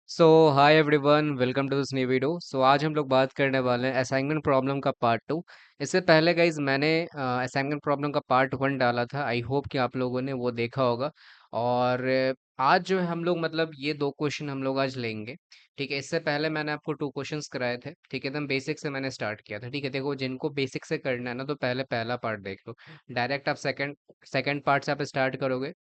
So hi everyone, welcome to this new video. आज हम लोग बात करने वाले हैं असाइनमेंट प्रॉब्लम का पार्ट टू। इससे पहले गाइज मैंने असाइनमेंट प्रॉब्लम का पार्ट वन डाला था। आई होप कि आप लोगों ने वो देखा होगा। और आज जो है हम लोग मतलब ये दो क्वेश्चन हम लोग आज लेंगे। ठीक है, इससे पहले मैंने आपको टू क्वेश्चंस कराए थे। ठीक है, एकदम बेसिक से मैंने स्टार्ट किया था। ठीक है, देखो जिनको बेसिक से करना है ना, तो पहले पहला पार्ट देख लो। डायरेक्ट आप सेकंड सेकंड पार्ट से आप स्टार्ट करोगे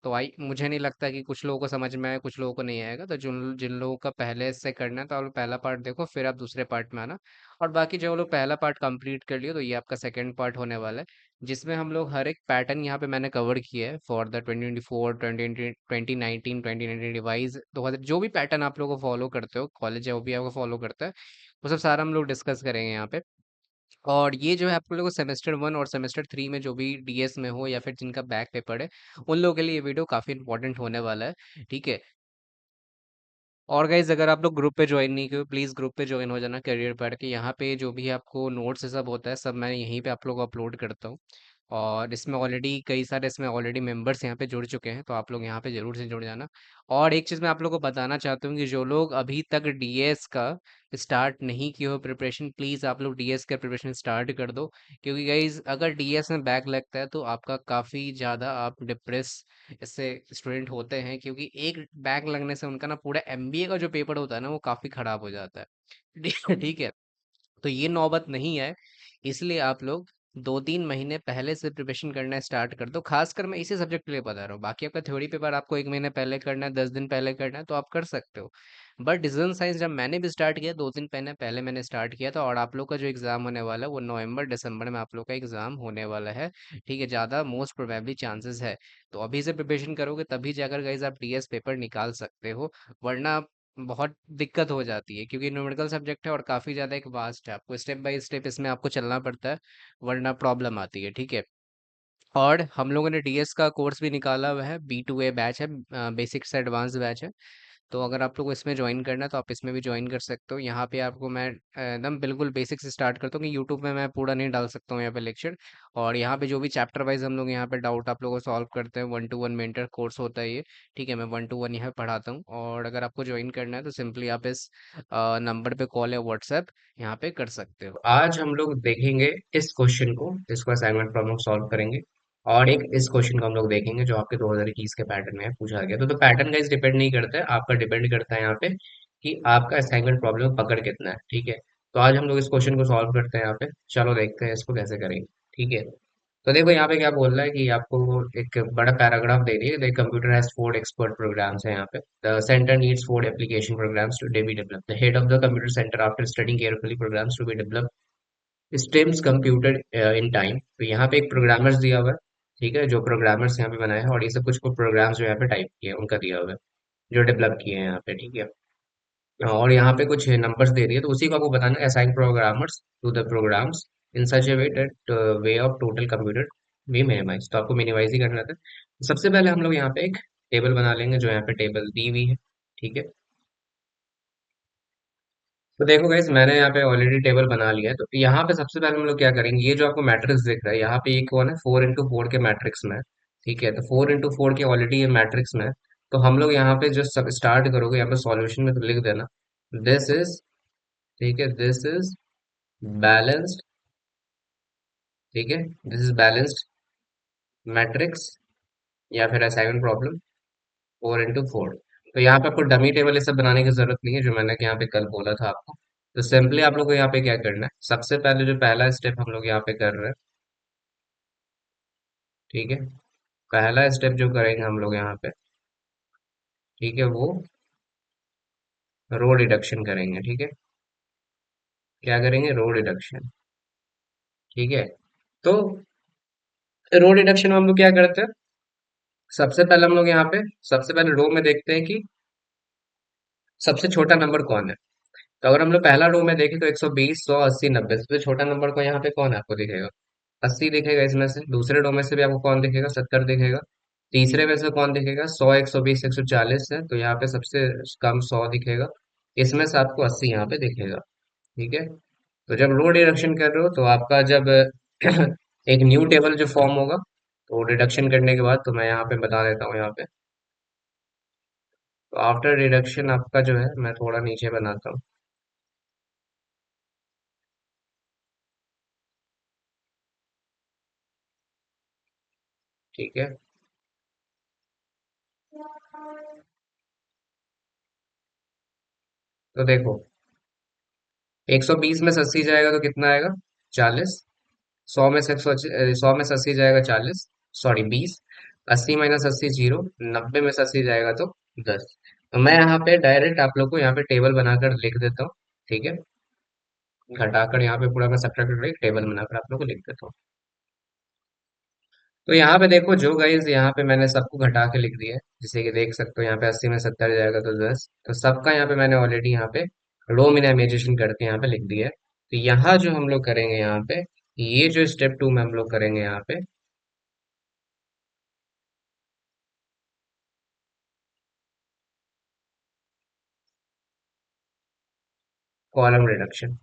तो आई मुझे नहीं लगता कि कुछ लोगों को समझ में आए, कुछ लोगों को नहीं आएगा। तो जिन जिन लोगों का पहले से करना है तो आप लोग पहला पार्ट देखो, फिर आप दूसरे पार्ट में आना। और बाकी जो लोग पहला पार्ट कंप्लीट कर लियो तो ये आपका सेकंड पार्ट होने वाला है, जिसमें हम लोग हर एक पैटर्न यहाँ पे मैंने कवर किया है फॉर द 2024 2019 2019 डिवाइस 2000, जो भी पैटर्न आप लोग को फॉलो करते हो, कॉलेज है वो भी आपको फॉलो करता है। वो सब सारा हम लोग डिस्कस करेंगे यहाँ पे। और ये जो है आप लोगों को सेमेस्टर वन और सेमेस्टर थ्री में जो भी डीएस में हो या फिर जिनका बैक पेपर है, उन लोगों के लिए ये वीडियो काफ़ी इंपॉर्टेंट होने वाला है। ठीक है। और गाइज अगर आप लोग ग्रुप पे ज्वाइन नहीं किए प्लीज़ ग्रुप पे ज्वाइन हो जाना करियर पैड के। यहाँ पे जो भी आपको नोट्स ये सब होता है सब मैं यहीं पे आप लोग को अपलोड करता हूँ। और इसमें ऑलरेडी कई सारे इसमें ऑलरेडी मेंबर्स यहाँ पे जुड़ चुके हैं, तो आप लोग यहाँ पे जरूर से जुड़ जाना। और एक चीज़ मैं आप लोग को बताना चाहता हूँ कि जो लोग अभी तक डीएस का स्टार्ट नहीं किए हो प्रिपरेशन, प्लीज़ आप लोग डीएस का प्रिपरेशन स्टार्ट कर दो। क्योंकि गाइज अगर डीएस में बैक लगता है तो आपका काफ़ी ज़्यादा आप डिप्रेस इससे स्टूडेंट होते हैं, क्योंकि एक बैक लगने से उनका ना पूरा एमबीए का जो पेपर होता है ना वो काफ़ी ख़राब हो जाता है। ठीक है। तो ये नौबत नहीं है, इसलिए आप लोग 2-3 महीने पहले से प्रिपरेशन करना स्टार्ट कर दो। खासकर मैं इसी सब्जेक्ट के लिए बता रहा हूँ। बाकी आपका थ्योरी पेपर आपको 1 महीने पहले करना है, 10 दिन पहले करना है, तो आप कर सकते हो। बट डिसीजन साइंस जब मैंने भी स्टार्ट किया 2 दिन पहले पहले मैंने स्टार्ट किया था। और आप लोग का जो एग्ज़ाम होने वाला है वो नवंबर दिसंबर में आप लोग का एग्ज़ाम होने वाला है। ठीक है, ज़्यादा मोस्ट प्रोबेबली चांसेस है। तो अभी से प्रिपरेशन करोगे तभी जाकर गाइज आप टीएस पेपर निकाल सकते हो। वरना बहुत दिक्कत हो जाती है, क्योंकि न्यूमेरिकल सब्जेक्ट है और काफ़ी ज़्यादा एक वास्ट है। आपको स्टेप बाय स्टेप इसमें आपको चलना पड़ता है, वरना प्रॉब्लम आती है। ठीक है। और हम लोगों ने डीएस का कोर्स भी निकाला हुआ है, B2A बैच है, बेसिक से एडवांस बैच है। तो अगर आप लोग को इसमें ज्वाइन करना है तो आप इसमें भी ज्वाइन कर सकते हो। यहाँ पे आपको मैं एकदम बिल्कुल बेसिक से स्टार्ट करता हूँ कि यूट्यूब में मैं पूरा नहीं डाल सकता हूँ यहाँ पे लेक्चर। और यहाँ पे जो भी चैप्टर वाइज हम लोग यहाँ पे डाउट आप लोगों को सॉल्व करते हैं, 1-to-1 मेंटर कोर्स होता है ये। ठीक है, मैं 1-to-1 यहाँ पे पढ़ाता हूँ। और अगर आपको ज्वाइन करना है तो सिंपली आप इस नंबर पे कॉल या व्हाट्सएप यहाँ पे कर सकते हो। आज हम लोग देखेंगे इस क्वेश्चन को, इसको असाइनमेंट प्रॉब्लम सॉल्व करेंगे। और एक इस क्वेश्चन को हम लोग देखेंगे जो आपके 2021 के पैटर्न में पूछा गया। तो पैटर्न गाइस डिपेंड नहीं करता है, आपका डिपेंड करता है यहाँ पे कि आपका असाइनमेंट प्रॉब्लम पकड़ कितना है। ठीक है। तो आज हम लोग इस क्वेश्चन को सॉल्व करते हैं यहाँ पे। चलो देखते हैं इसको कैसे करेंगे। ठीक है। तो देखो यहाँ पे क्या बोल रहा है कि आपको एक बड़ा पैराग्राफ दे दिया। The computer has four expert programs है यहाँ पे। The centre needs four application programs to be develop. The head of the computer centre after studying carefully programs to be develop stems computer in time. तो यहाँ पे एक programmers दिया हुआ है। ठीक है, जो प्रोग्रामर्स यहाँ पे बनाए हैं और ये सब कुछ को प्रोग्राम्स जो यहाँ पे टाइप किए हैं उनका दिया हुआ है, जो डेवलप किए हैं यहाँ पे। ठीक है। और यहाँ पे कुछ नंबर्स दे दिए, तो उसी को आपको बताना है। Assign programmers to the programs in such a way that way of total computer भी मिनिमाइज। तो आपको मिनिमाइज ही करना था। सबसे पहले हम लोग यहाँ पे एक टेबल बना लेंगे, जो यहाँ पे टेबल दी हुई है। ठीक है। तो देखो गाइस मैंने यहाँ पे ऑलरेडी टेबल बना लिया है। तो यहाँ पे सबसे पहले हम लोग क्या करेंगे, ये जो आपको मैट्रिक्स दिख रहा है यहाँ पे, ये कौन है, 4x4 के मैट्रिक्स में है। ठीक है, तो 4x4 के ऑलरेडी ये मैट्रिक्स में है। तो हम लोग यहाँ पे जो सब स्टार्ट करोगे यहाँ पे सॉल्यूशन में तो लिख देना दिस इज। ठीक है, दिस इज बैलेंस्ड। ठीक है, दिस इज बैलेंस्ड मैट्रिक्स या फिर असाइनमेंट प्रॉब्लम 4x4। तो यहाँ पे आपको डमी टेबल ये सब बनाने की जरूरत नहीं है, जो मैंने यहाँ पे कल बोला था आपको। तो सिंपली आप लोग को यहाँ पे क्या करना है, सबसे पहले जो पहला स्टेप हम लोग यहाँ पे कर रहे हैं। ठीक है, पहला स्टेप जो करेंगे हम लोग यहाँ पे, ठीक है, वो रो रिडक्शन करेंगे। ठीक है, क्या करेंगे, रो रिडक्शन। ठीक है। तो रो रिडक्शन में हम लोग क्या करते हैं, सबसे पहले हम लोग यहाँ पे सबसे पहले रो में देखते हैं कि सबसे छोटा नंबर कौन है। तो अगर हम लोग पहला रो में देखें तो 120 100 80 90, सबसे छोटा नंबर को यहाँ पे कौन है आपको दिखेगा, 80 दिखेगा इसमें से। दूसरे रो में से भी आपको कौन दिखेगा, 70 दिखेगा। तीसरे में से कौन दिखेगा, 100 120 140 है, तो यहाँ पे सबसे कम 100 दिखेगा। इसमें से आपको 80 यहाँ पे दिखेगा। ठीक है। तो जब रो डिडक्शन कर रहे हो तो आपका जब एक न्यू टेबल जो फॉर्म होगा, तो डिडक्शन करने के बाद तो मैं यहाँ पे बता देता हूँ यहाँ पे। तो आफ्टर रिडक्शन आपका जो है, मैं थोड़ा नीचे बनाता हूँ। ठीक है। तो देखो, 120 में से 80 जाएगा तो कितना आएगा? 40। 100 में से 100 में से 80 जाएगा 40, सॉरी 20। 80 minus 80 zero. 90 में से 80 जाएगा तो 10। तो मैं यहाँ पे डायरेक्ट आप लोग को यहाँ पे टेबल बनाकर लिख देता हूँ। ठीक है। घटाकर यहाँ पे पूरा मैं सब्ट्रैक्ट करके टेबल बनाकर आप लोग को लिख देता हूँ। तो यहाँ पे देखो जो गाइज, यहाँ पे मैंने सबको घटा के लिख दिया है, जैसे कि देख सकते हो यहाँ पे 80 में 70 जाएगा तो 10। तो सबका यहाँ पे मैंने ऑलरेडी यहाँ पे रो मिनिमाइजेशन करके यहाँ पे लिख दिया है। तो यहाँ जो हम लोग करेंगे यहाँ पे, ये जो स्टेप 2 में हम लोग करेंगे यहाँ पे, कॉलम रिडक्शन।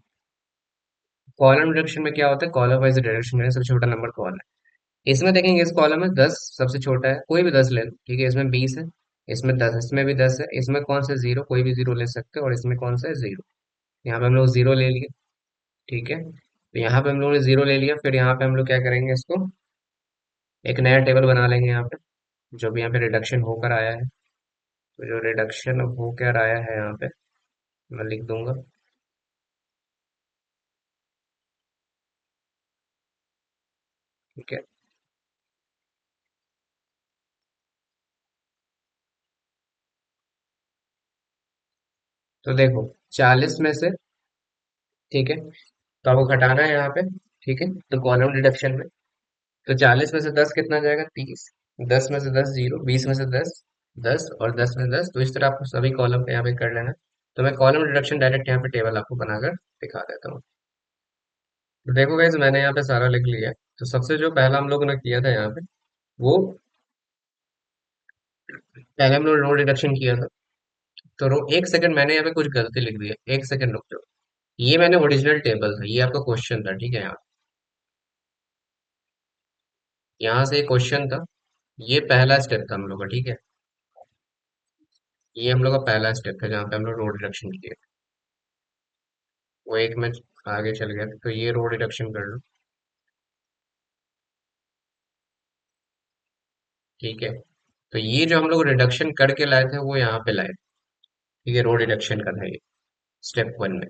कॉलम रिडक्शन में क्या होता है? कॉलम वाइज रिडक्शन में सबसे छोटा नंबर कॉल है। इसमें देखेंगे, इस कॉलम में 10 सबसे छोटा है, कोई भी 10 ले लो। ठीक है, इसमें 20 है, इसमें 10, इसमें भी 10 है, इसमें कौन सा जीरो? कोई भी जीरो ले सकते हो। और इसमें कौन सा है? जीरो। यहाँ पे हम लोग जीरो ले लिए। ठीक है, तो यहाँ पे हम लोगों ने जीरो ले लिया। फिर यहाँ पे हम लोग क्या करेंगे, इसको एक नया टेबल बना लेंगे यहाँ पे, जो भी यहाँ पे रिडक्शन होकर आया है। तो जो रिडक्शन होकर आया है यहाँ पे, मैं लिख दूंगा। ठीक है। तो देखो, 40 में से, ठीक है, तो आपको घटाना है यहाँ पे। ठीक है, तो कॉलम रिडक्शन में, तो 40 में से 10 कितना जाएगा? 30। 10 में से 10 जीरो, 20 में से 10 10, और 10 में 10। तो इस तरह आपको सभी कॉलम पे यहाँ पे कर लेना है। तो मैं कॉलम रिडक्शन डायरेक्ट यहाँ पे टेबल आपको बनाकर दिखा देता हूँ। तो देखो गाइस, मैंने यहाँ पे सारा लिख लिया है। तो सबसे जो पहला हम लोगों ने किया था यहाँ पे, वो पहले हम लोग रो रिडक्शन किया था। तो रो, एक सेकंड, मैंने यहाँ पे कुछ गलती लिख दी है, एक सेकंड रुक जाओ। ये मैंने ओरिजिनल टेबल था, ये आपका क्वेश्चन था। ठीक है, यहाँ से क्वेश्चन था। ये पहला स्टेप था हम लोग का। ठीक है, ये हम लोग का पहला स्टेप था जहाँ पे हम लोग रो रिडक्शन किए। वो एक में आगे चल गया, तो ये रो रिडक्शन कर लो। ठीक है, तो ये जो हम लोग रिडक्शन करके लाए थे वो यहाँ पे लाए। ठीक है, रो रिडक्शन का था ये, स्टेप 1 में।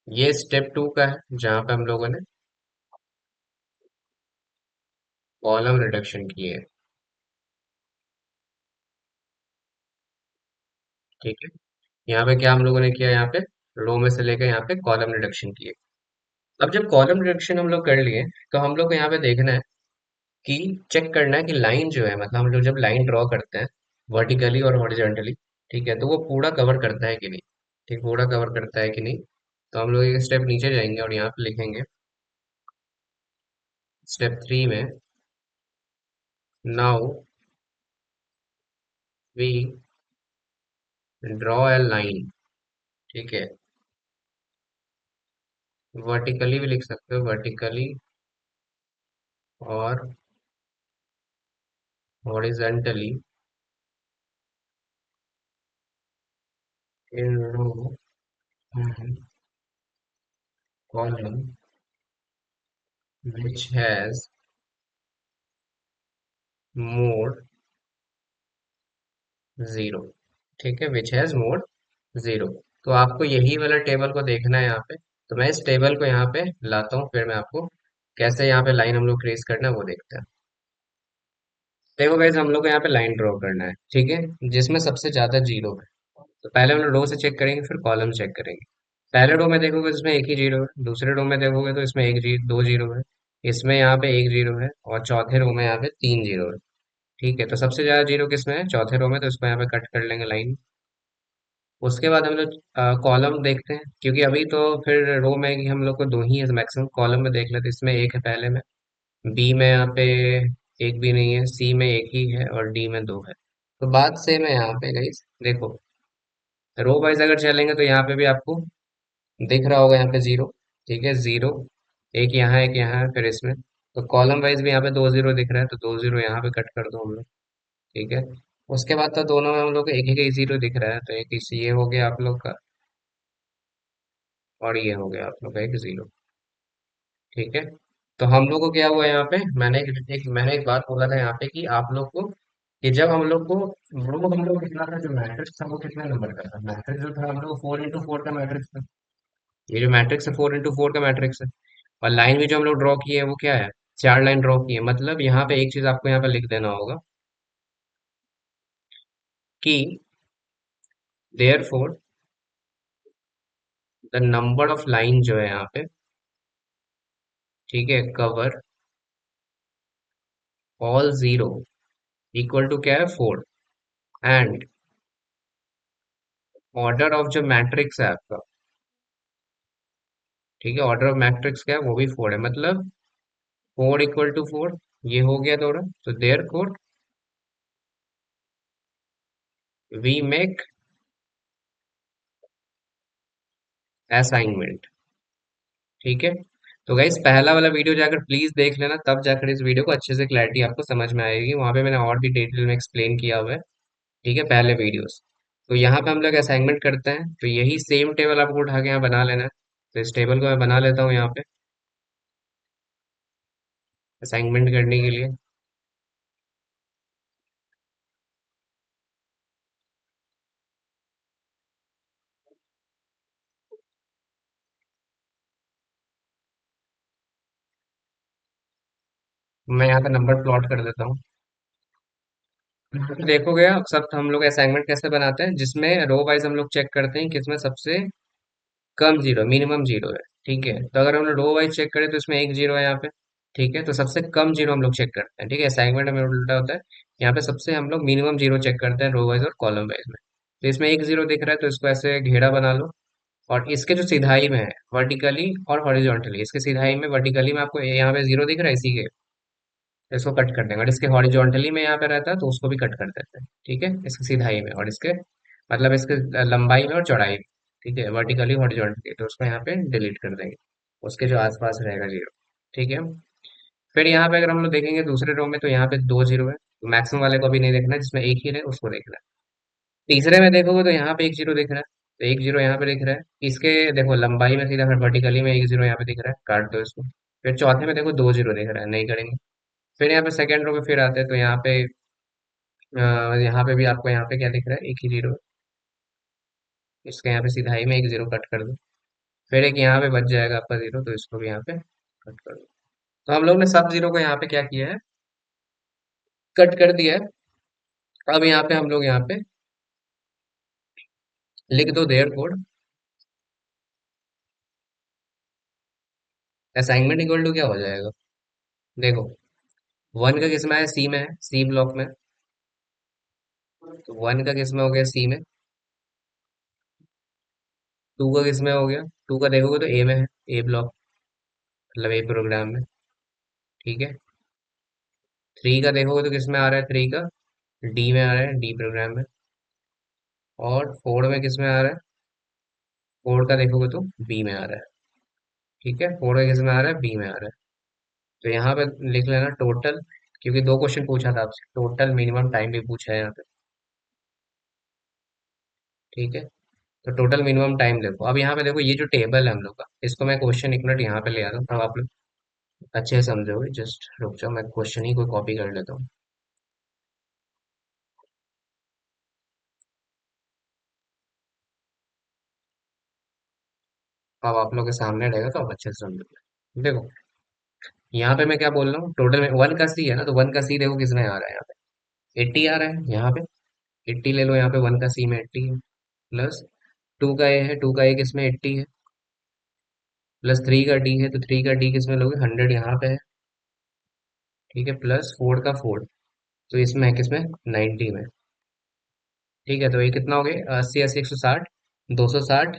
ये स्टेप 2 का है, जहाँ पे हम लोगों ने कॉलम रिडक्शन किए। ठीक है, यहाँ पे क्या हम लोगों ने किया? यहाँ पे रो में से लेकर यहाँ पे कॉलम रिडक्शन किए। अब जब कॉलम रिडक्शन हम लोग कर लिए, तो हम लोग को यहाँ पे देखना है कि, चेक करना है कि लाइन जो है, मतलब हम लोग जब लाइन ड्रॉ करते हैं वर्टिकली और हॉरिजॉन्टली, ठीक है, तो वो पूरा कवर करता है कि नहीं। ठीक, पूरा कवर करता है कि नहीं। तो हम लोग एक स्टेप नीचे जाएंगे और यहाँ पे लिखेंगे स्टेप 3 में, now we draw a line. ठीक है, वर्टिकली भी लिख सकते हो, वर्टिकली और horizontally in row column which has more zero. ठीक है, विच हैज मोर जीरो। तो आपको यही वाला टेबल को देखना है यहाँ पे। तो मैं इस टेबल को यहाँ पे लाता हूँ, फिर मैं आपको कैसे यहाँ पे लाइन हम लोग ट्रेस करना है वो देखते हैं। देखो गाइस, हम लोग को यहाँ पे लाइन ड्रॉ करना है। ठीक है, जिसमें सबसे ज्यादा जीरो है। तो पहले हम लोग रो से चेक करेंगे, फिर कॉलम चेक करेंगे। पहले रो में देखोगे तो इसमें एक ही जीरो है, दूसरे रो में देखोगे तो इसमें दो जीरो है, इसमें यहाँ पे एक जीरो है, और चौथे रो में यहाँ पे तीन जीरो है। ठीक है, तो सबसे ज्यादा जीरो किसमें है? चौथे रो में। तो इसको यहाँ पे कट कर लेंगे लाइन। उसके बाद हम लोग कॉलम देखते हैं, क्योंकि अभी तो फिर रो में ही हम लोग को दो ही है मैक्सिमम। कॉलम में देख लेते हैं, इसमें एक है पहले में, बी में यहाँ पे एक भी नहीं है, सी में एक ही है, और डी में दो है। तो बात सेम है यहाँ पे गाइस। देखो, रो वाइज अगर चलेंगे तो यहाँ पे भी आपको दिख रहा होगा यहाँ पे जीरो। ठीक है, जीरो, एक यहाँ है, फिर इसमें। तो कॉलम वाइज भी यहाँ पे दो जीरो दिख रहा है, तो दो जीरो यहाँ पे कट कर दो हम लोग। ठीक है, उसके बाद तो दोनों में हम लोग को एक ही जीरो दिख रहा है, तो एक इसी ये हो गया आप लोग का, और ये हो गया आप लोग का एक जीरो। ठीक है। तो हम लोग को क्या हुआ यहाँ पे, मैंने एक बात बोला था यहाँ पे कि आप लोग को, कि जब हम लोग को वो हम लोग कितना था, जो मैट्रिक्स था वो कितने नंबर का था, मैट्रिक्स जो था हम लोग 4x4 का मैट्रिक्स था। ये जो मैट्रिक्स है 4x4 का मैट्रिक्स है। और लाइन भी जो हम लोग ड्रॉ किए है वो क्या है, चार लाइन ड्रॉ की है। मतलब यहाँ पे एक चीज आपको यहाँ पे लिख देना होगा कि therefore the number of line जो है यहाँ पे, ठीक है, cover all zero equal to क्या है, फोर। एंड ऑर्डर ऑफ जो मैट्रिक्स है आपका, ठीक है, ऑर्डर ऑफ मैट्रिक्स क्या है, वो भी फोर है। मतलब फोर इक्वल टू फोर, ये हो गया थोड़ा। तो therefore we make assignment. ठीक है। तो गाइस पहला वाला वीडियो जाकर प्लीज देख लेना, तब जाकर इस वीडियो को अच्छे से क्लैरिटी आपको समझ में आएगी। वहां पे मैंने और भी डिटेल में एक्सप्लेन किया हुआ है। ठीक है, पहले वीडियोस। तो यहाँ पे हम लोग असाइनमेंट करते हैं, तो यही सेम टेबल आपको उठा के यहाँ बना लेना है। तो इस टेबल को मैं बना लेता हूँ यहाँ पे असाइनमेंट करने के लिए। मैं यहाँ पे नंबर प्लॉट कर देता हूँ। तो देखोगे आप सब, हम लोग असाइनमेंट कैसे बनाते हैं, जिसमें रो वाइज हम लोग चेक करते हैं किसमें सबसे कम जीरो, मिनिमम जीरो है। ठीक है। तो अगर हम लोग रो वाइज चेक करें तो इसमें एक जीरो है यहाँ पे। ठीक है। तो सबसे कम जीरो हम लोग चेक करते हैं। ठीक है, असाइनमेंट में उल्टा होता है। यहाँ पे सबसे हम लोग मिनिमम जीरो चेक करते हैं रो वाइज और कॉलम वाइज में। तो इसमें एक जीरो दिख रहा है, तो इसको ऐसे घेरा बना लो। और इसके जो सिधाई में है, वर्टिकली और हॉरिजॉन्टली, इसके सिधाई में वर्टिकली में आपको यहाँ पे जीरो दिख रहा है इसी के, तो इसको कट कर देंगे। और इसके हॉरिजॉन्टली में यहाँ पे रहता है तो उसको भी कट कर देते हैं। ठीक है, इसकी सिधाई में और इसके, मतलब इसके लंबाई में और चौड़ाई में। ठीक है, वर्टिकली हॉरिजॉन्टली, तो उसको यहाँ पे डिलीट कर देंगे, उसके जो आसपास रहेगा जीरो। ठीक है। फिर यहाँ पे अगर हम लोग देखेंगे दूसरे रो में, तो यहाँ पे दो जीरो है। मैक्सिमम वाले को भी नहीं देखना है, जिसमें एक ही रहे उसको देखना है। तीसरे में देखोगे तो यहाँ पे एक जीरो दिख रहा है, तो एक जीरो यहाँ पे दिख रहा है। इसके देखो लंबाई में सीधा, फिर वर्टिकली में एक जीरो यहाँ पे दिख रहा है, काट दो इसको। फिर चौथे में देखो दो जीरो दिख रहा है, नहीं करेंगे। फिर यहाँ पे सेकंड रो पे फिर आते हैं, तो यहाँ पे यहाँ पे भी आपको यहाँ पे क्या दिख रहा है, एक ही जीरो। इसके यहाँ पे सिधाई में एक जीरो कट कर दो। फिर एक यहाँ पे बच जाएगा आपका जीरो, तो इसको भी यहाँ पे कट कर दो। तो हम लोग ने सब जीरो को यहाँ पे क्या किया है, कट कर दिया है। अब यहाँ पे हम लोग यहाँ पे लिख दो there code assignment equal to क्या हो जाएगा, देखो। वन का किस में है, सी में है, सी ब्लॉक में। तो वन का किस में हो गया, सी में। टू का किस में हो गया, टू का देखोगे तो ए में है, ए ब्लॉक, मतलब ए प्रोग्राम में। ठीक है। थ्री का देखोगे तो किस में आ रहा है, थ्री का डी में आ रहा है, डी प्रोग्राम में। और फोर में किस में आ रहा है, फोर का देखोगे तो बी में आ रहा है। ठीक है, फोर का किस में आ रहा है, बी में आ रहा है। तो यहाँ पे लिख लेना टोटल, क्योंकि दो क्वेश्चन पूछा था आपसे, टोटल मिनिमम टाइम भी पूछा है यहाँ पे। ठीक है। तो टोटल मिनिमम टाइम देखो। अब यहाँ पे देखो, ये जो टेबल है हम लोग का, इसको मैं क्वेश्चन एक मिनट यहाँ पे ले आता हूँ, तब आप लोग अच्छे से समझोगे। जस्ट रुक जाओ, मैं क्वेश्चन ही कोई कॉपी कर लेता हूँ। अब आप लोग के सामने रहेगा तो आप अच्छे से समझोगे। देखो यहाँ पे मैं क्या बोल रहा हूँ, टोटल में वन का सी है ना, तो वन का सी देखो किसमें आ रहा है, यहाँ पे 80 आ रहा है यहाँ पे। 80 ले लो, यहाँ पे वन का सी में 80 है। प्लस टू का ए है, टू का ए किसमें 80 है। प्लस थ्री का डी है, तो थ्री का डी किसमें लोगे, 100 यहाँ पे है। ठीक है। प्लस फोर का फोर, तो इसमें है किसमें, 90 में। ठीक है। तो ये कितना हो गया, 80 80 160, 260।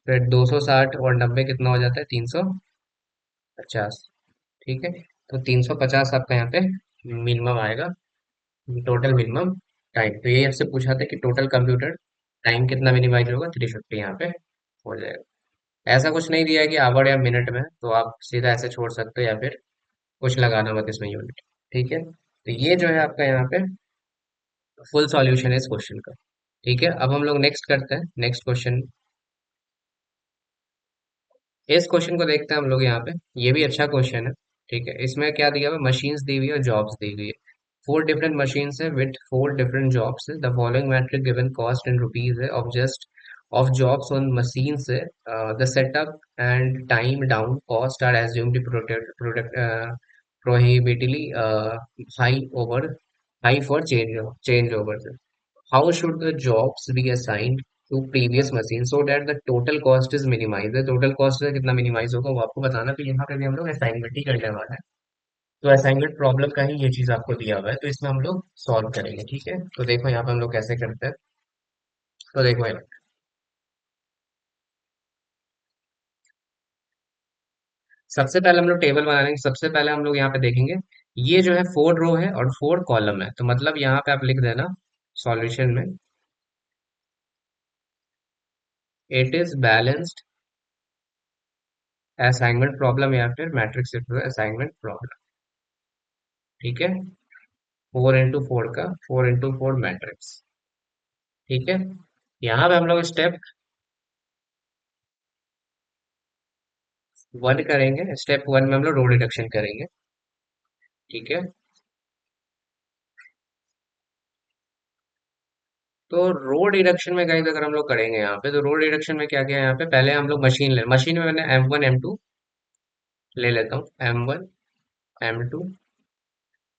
फिर 260 और 90 कितना हो जाता है, 350। ठीक है। तो 350 आपका यहाँ पे मिनिमम आएगा, टोटल मिनिमम टाइम। तो ये आपसे पूछा था कि टोटल कंप्यूटर टाइम कितना मिनिमाइज होगा, 350 यहाँ पे हो जाएगा। ऐसा कुछ नहीं दिया है कि आवर या मिनट में, तो आप सीधा ऐसे छोड़ सकते हो, या फिर कुछ लगाना मत इसमें यूनिट। ठीक है। तो ये जो है आपका यहाँ पे फुल सॉल्यूशन है इस क्वेश्चन का। ठीक है, अब हम लोग नेक्स्ट करते हैं, नेक्स्ट क्वेश्चन। इस क्वेश्चन को देखते हैं हम लोग यहाँ पे। ये भी अच्छा क्वेश्चन है। ठीक है, इसमें क्या दिया हुआ है, मशीन्स दी हुई है और जॉब्स दी हुई है। फोर डिफरेंट मशीन्स है विथ फोर डिफरेंट जॉब्स है। The following matrix given cost in rupees है of just of jobs on machines है। The setup and time down cost are assumed product product prohibitively high over high for change over. How should the jobs be assigned to previous machine so that the total cost is minimized? The total cost से कितना minimize होगा वो आपको बताना। तो यहाँ पे भी हम लोग असाइनमेंट ही करने वाला है। तो असाइनमेंट प्रॉब्लम का ही ये चीज आपको दिया हुआ है, तो इसमें हम लोग सॉल्व करेंगे। ठीक है, तो देखो यहाँ पे हम लोग कैसे करते हैं। तो देखो यहाँ सबसे पहले हम लोग टेबल बना लेंगे। सबसे पहले हम लोग यहाँ पे देखेंगे, ये जो है फोर रो है और फोर कॉलम है, तो मतलब यहाँ पे आप लिख देना सॉल्यूशन में, it is balanced assignment problem या फिर मैट्रिक्स असाइनमेंट प्रॉब्लम। ठीक है, फोर इंटू फोर का फोर इंटू फोर मैट्रिक्स। ठीक है, यहाँ पे हम लोग स्टेप वन करेंगे। स्टेप वन में हम लोग रो रिडक्शन करेंगे। ठीक है, तो रो रिडक्शन में गाइस अगर हम लोग करेंगे यहाँ पे, तो रो रिडक्शन में क्या क्या है यहाँ पे, पहले हम लोग मशीन ले, मशीन में मैंने M1 M2 ले लेता हूँ। M1 M2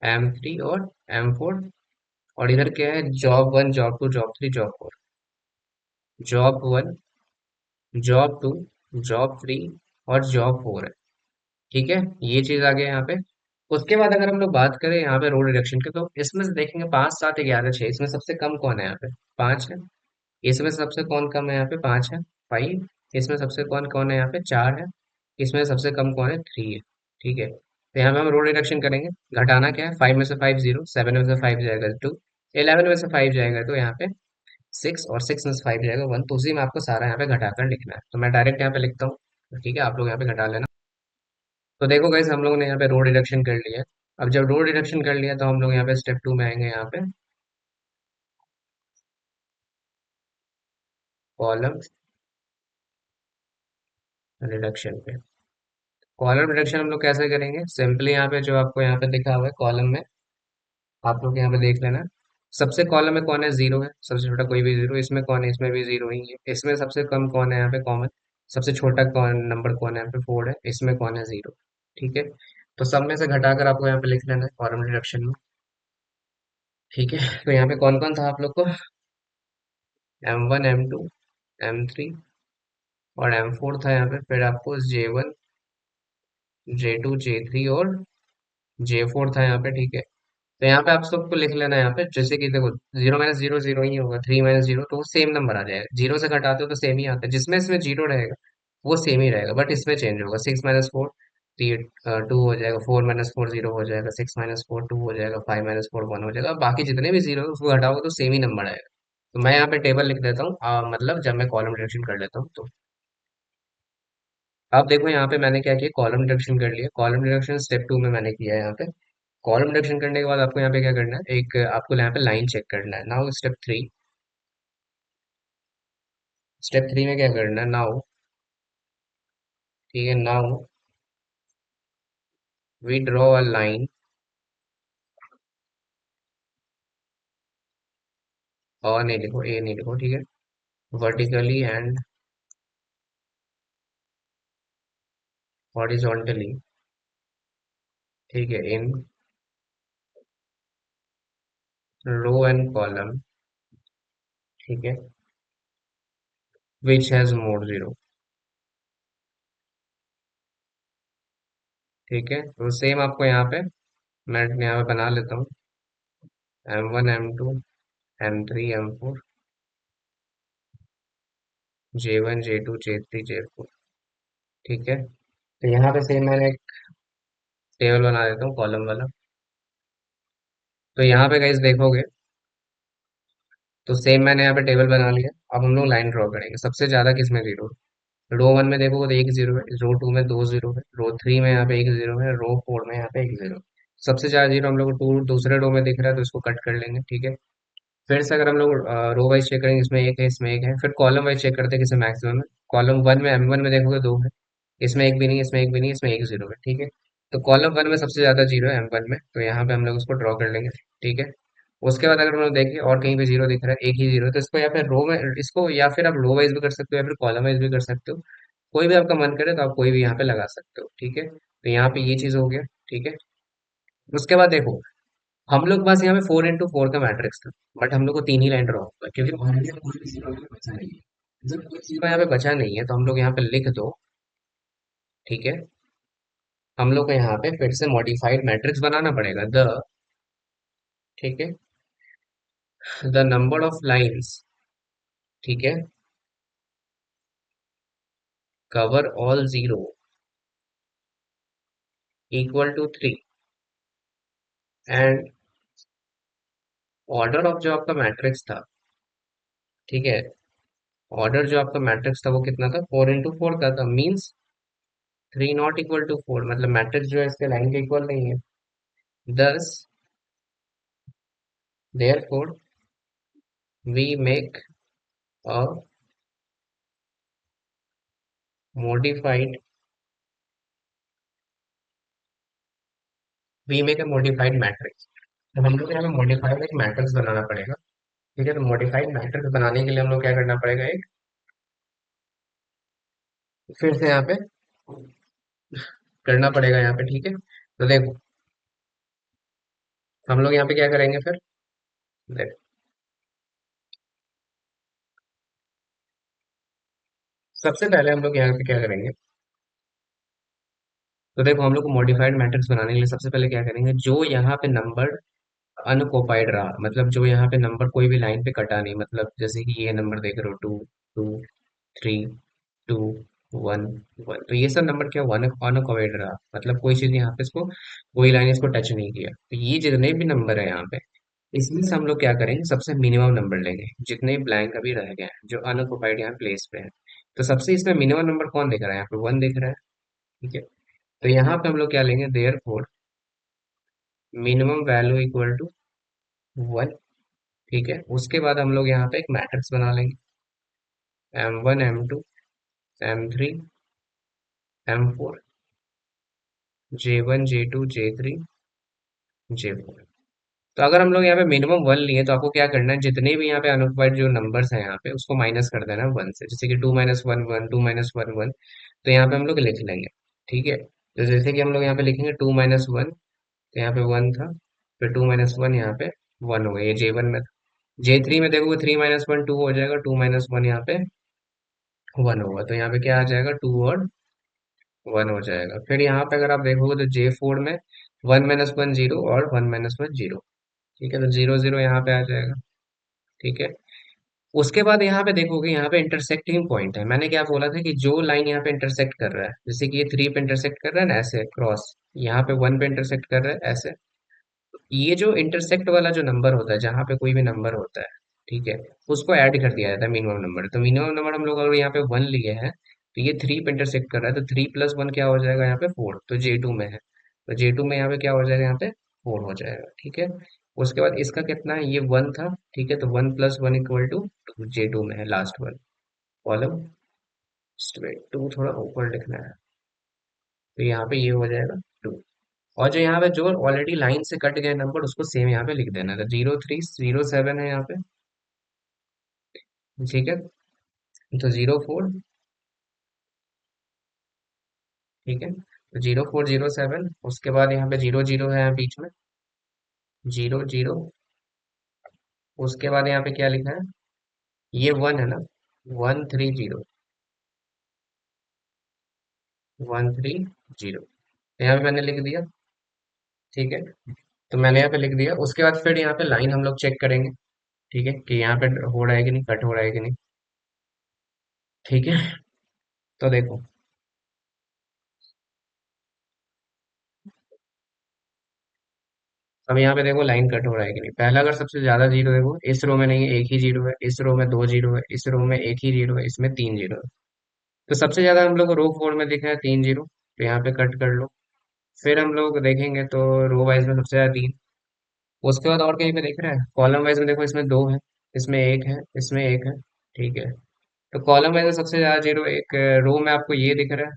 M3 और M4। और इधर क्या है, job one job two job three job four, job one job two job three और जॉब फोर है। ठीक है, ये चीज आ गया यहाँ पे। उसके बाद अगर हम लोग बात करें यहाँ पे रोड रिडक्शन के, तो इसमें से देखेंगे 5 7 11 6, इसमें सबसे कम कौन है यहाँ पे, 5 है। इसमें सबसे कौन कम है यहाँ पे, 5 है, 5। इसमें सबसे कौन कौन है यहाँ पे, 4 है। इसमें सबसे कम कौन है, 3 है। ठीक है, तो यहाँ पे हम रोड रिडक्शन करेंगे। घटाना क्या है, 5 में से 5 0, 7 में से 5 जाएगा 2, 11 में से 5 जाएगा तो यहाँ पे 6, और 6 में से 5 जाएगा 1। तो उसी में आपको सारा यहाँ पे घटाकर लिखना है, तो मैं डायरेक्ट यहाँ पे लिखता हूँ। ठीक है, आप लोग यहाँ पे घटा लेना। तो देखो गाइस, हम लोगों ने यहाँ पे रो रिडक्शन कर लिया है। अब जब रो रिडक्शन कर लिया, तो हम लोग यहाँ पे स्टेप टू में आएंगे, यहाँ पे कॉलम रिडक्शन पे। कॉलम रिडक्शन हम लोग कैसे करेंगे, सिंपली यहाँ पे जो आपको यहाँ पे लिखा हुआ है कॉलम में, आप लोग यहाँ पे देख लेना। सबसे कॉलम में कौन है, जीरो है, सबसे छोटा कोई भी जीरो। इसमें कौन है, इसमें भी जीरो ही है। इसमें सबसे कम कौन है यहाँ पे, कॉमन। सबसे छोटा कौन नंबर कौन है यहाँ पे, 4 है। इसमें कौन है, जीरो। ठीक है, तो सब में से घटाकर आपको यहाँ पे लिख लेना है कॉलम रिडक्शन में। ठीक है, तो यहाँ पे कौन कौन था आप लोग को, M1 M2 M3 और M4 था यहाँ पे। फिर आपको J1 J2 J3 और J4 था यहाँ पे। ठीक है, तो यहाँ पे आप सबको लिख लेना है यहाँ पे, जैसे कि देखो, जीरो माइनस जीरो जीरो ही होगा, थ्री माइनस जीरो तो वो सेम नंबर आ जाएगा। जीरो से घटाते हो तो सेम ही आता है, जिसमें इसमें जीरो रहेगा वो सेम ही रहेगा, बट इसमें चेंज होगा। 6 माइनस 4 थ्री, 2 हो जाएगा। 4 माइनस 4 जीरो हो जाएगा। 6 माइनस 4 2 हो जाएगा। 5 माइनस 4 1 हो जाएगा। बाकी जितने भी जीरो है उसको घटाओगे तो सेम ही नंबर आएगा। तो मैं यहाँ पे टेबल लिख देता हूँ, मतलब जब मैं कॉलम डिडक्शन कर लेता हूँ तो। अब देखो यहाँ पे मैंने क्या किया, कॉलम डिडक्शन कर लिया। कॉलम डिडक्शन स्टेप टू में मैंने किया है यहाँ पे। कॉलम डिडक्शन करने के बाद आपको यहाँ पे क्या करना है, एक आपको यहाँ पे लाइन चेक करना है। Now step three, step three में क्या करना है, नाउ, ठीक है, now we draw a line, और नहीं लिखो, ए नहीं लिखो, ठीक है, वर्टिकली एंड हॉरिजॉन्टली। ठीक है, इन रो एंड कॉलम। ठीक है, विच हैज मोर जीरो। ठीक है, तो सेम आपको यहाँ पे मैं यहाँ पे बना लेता हूँ, M1 M2 M3 M4 J1 J2 J3 J4। ठीक है, तो यहाँ पे सेम मैंने एक टेबल बना देता हूँ कॉलम वाला। तो यहाँ पे गाइस देखोगे, तो सेम मैंने यहाँ पे टेबल बना लिया। अब हम लोग लाइन ड्रॉ करेंगे, सबसे ज्यादा किसमें जीरो है। रो वन में देखोगे तो एक जीरो है, रो टू में दो जीरो है, रो थ्री में यहाँ पे एक जीरो है, रो फोर में यहाँ पे एक जीरो। सबसे ज्यादा जीरो हम लोग को टू दूसरे रो में दिख रहा है, तो इसको कट कर लेंगे। ठीक है, फिर से अगर हम लोग रो वाइज चेक करेंगे, इसमें एक है, इसमें एक है, फिर कॉलम वाइज चेक करते हैं किसे मैक्सिमम है। कॉलम वन में, M1 में देखोगे दो है, इसमें एक भी नहीं, इसमें एक भी नहीं, इसमें एक जीरो है, ठीक है। तो कॉलम वन में सबसे ज्यादा जीरो है M1 में, तो यहाँ पे हम लोग उसको ड्रॉ कर लेंगे, ठीक है। उसके बाद अगर हम लोग देखें और कहीं पे जीरो दिख रहा है, एक ही जीरो, तो इसको या फिर रो में, इसको या फिर आप रो वाइज भी कर सकते हो या फिर कॉलम वाइज भी कर सकते हो। कोई भी आपका मन करे तो आप कोई भी यहाँ पे लगा सकते हो, ठीक है। तो यहाँ पे ये चीज हो गया, ठीक है। उसके बाद देखो, हम लोग के पास यहाँ पे 4x4 का मैट्रिक्स था, बट हम लोग को तीन ही लाइन ड्रॉ होगा क्योंकि ऑलरेडी कोई भी जीरो यहाँ पे बचा नहीं है। जब कोई जीरो यहाँ पे बचा नहीं है तो हम लोग यहाँ पे लिख दो, ठीक है। हम लोग को यहाँ पे फिर से मॉडिफाइड मैट्रिक्स बनाना पड़ेगा, द, ठीक है, द नंबर ऑफ लाइंस, ठीक है, cover all zero equal to 3, and order of जो आपका मैट्रिक्स था, ठीक है, ऑर्डर जो आपका मैट्रिक्स था वो कितना था, 4x4 का था, मीन्स 3 not equal to 4, मतलब मैट्रिक्स जो है इसके लाइन के इक्वल नहीं है। दस therefore we make a modified we make a modified matrix। तो हम लोग को यहाँ पे मॉडिफाइड एक मैट्रिक्स बनाना पड़ेगा, ठीक है। तो मॉडिफाइड मैट्रिक्स बनाने के लिए हम लोग क्या करना पड़ेगा, एक फिर से यहाँ पे करना पड़ेगा यहाँ पे, ठीक है। तो देखो, हम लोग यहाँ पे क्या करेंगे फिर, देखो, सबसे पहले हम लोग यहाँ पे क्या करेंगे, तो देखो हम लोग को मॉडिफाइड मैट्रिक्स बनाने के लिए सबसे पहले क्या करेंगे, जो यहाँ पे नंबर अनकोपाइड रहा, मतलब जो यहाँ पे नंबर कोई भी लाइन पे कटा नहीं, मतलब जैसे कि ये नंबर देख रहे हो, 2, 2, 3, 2, 1, 1, तो ये सब नंबर क्या, वन अनकोपाइड रहा, मतलब कोई चीज यहाँ पे इसको, कोई लाइन इसको टच नहीं किया। तो ये जितने भी नंबर है यहाँ पे, इसमें से हम लोग क्या करेंगे, सबसे मिनिमम नंबर लेंगे, जितने ब्लैंक अभी रह गए हैं जो अनऑक्युपाइड यहाँ प्लेस पे है। तो सबसे इसमें मिनिमम नंबर कौन दिख रहा है, यहाँ पे वन दिख रहा है, ठीक है। तो यहाँ पे हम लोग क्या लेंगे, therefore minimum value equal to one, ठीक है। उसके बाद हम लोग यहाँ पे एक मैट्रिक्स बना लेंगे, M1, M2, M3, M4, J1, J2, J3, J4। तो अगर हम लोग यहाँ पे मिनिमम वन लिए तो आपको क्या करना है, जितने भी यहाँ पे अनऑक्युपाइड जो नंबर्स हैं यहाँ पे उसको माइनस कर देना है वन से, जैसे कि 2 - 1 1, 2 - 1 1, तो यहाँ पे हम लोग लिख लेंगे, ठीक है। तो जैसे कि हम लोग यहाँ पे लिखेंगे 2 - 1, तो यहाँ पे वन था, फिर 2 - 1 यहाँ पे वन हो गया, ये J1 में। J3 में देखोगे 3 - 1 2 हो जाएगा, 2 - 1 यहाँ पे वन होगा, तो यहाँ पे क्या आ जाएगा, टू और वन हो जाएगा। फिर यहाँ पे अगर आप देखोगे तो J4 में 1 - 1 जीरो और 1 - 1 जीरो, ठीक है। तो जीरो जीरो यहाँ पे आ जाएगा, ठीक है। उसके बाद यहाँ पे देखोगे, यहाँ पे इंटरसेक्टिंग पॉइंट है, मैंने क्या बोला था कि जो लाइन यहाँ पे इंटरसेक्ट कर रहा है, जैसे कि ये 3 पे इंटरसेक्ट कर रहा है ना ऐसे क्रॉस, यहाँ पे 1 पे इंटरसेक्ट कर रहा है ऐसे, ये जो इंटरसेक्ट वाला जो नंबर होता है, जहाँ पे कोई भी नंबर होता है, ठीक है, उसको ऐड कर दिया जाता है मिनिमम नंबर। तो मिनिमम नंबर हम लोग अगर यहाँ पे वन लिए हैं, तो ये 3 पे इंटरसेक्ट कर रहा है, तो 3 + 1 क्या हो जाएगा, यहाँ पे 4, तो J2 में है, तो J2 में यहाँ पे क्या हो जाएगा, यहाँ पे 4 हो जाएगा, ठीक है। उसके बाद इसका कितना है, ये वन था, ठीक है, तो 1 + 1 इक्वल टू J2 में है last one column, straight to थोड़ा ऊपर लिखना है, तो यहाँ पे ये हो जाएगा 2। और जो यहाँ पे जो ऑलरेडी लाइन से कट गए नंबर उसको सेम यहाँ पे लिख देना था, 0 3 0 7 है यहाँ पे, ठीक है। तो 0 4, ठीक है, तो 0 4 0 7, उसके बाद यहाँ पे जीरो जीरो है यहाँ बीच में, जीरो जीरो, उसके बाद यहाँ पे क्या लिखा है, ये वन है ना, 1 3 0, 1 3 0, यहाँ पे मैंने लिख दिया, ठीक है। तो मैंने यहाँ पे लिख दिया, उसके बाद फिर यहाँ पे लाइन हम लोग चेक करेंगे, ठीक है, कि यहाँ पे हो रहा है कि नहीं, कट हो रहा है कि नहीं, ठीक है। तो देखो, अब यहाँ पे देखो लाइन कट हो रहा है कि नहीं, पहला अगर सबसे ज्यादा जीरो देखो, इस रो में नहीं है, एक ही जीरो है, इस रो में दो जीरो है, इस रो में एक ही जीरो है, इसमें तीन जीरो है। तो सबसे ज्यादा हम लोग को रो फोर में दिख रहा है तीन जीरो, तो यहाँ पे कट कर लो। फिर हम लोग देखेंगे तो रो वाइज में सबसे ज्यादा तीन, उसके बाद और कहीं पे देख रहा है कॉलम वाइज में, देखो इसमें दो है, इसमें एक है, इसमें एक है। ठीक है, तो कॉलम वाइज में सबसे ज्यादा जीरो एक रो में आपको ये दिख रहा है।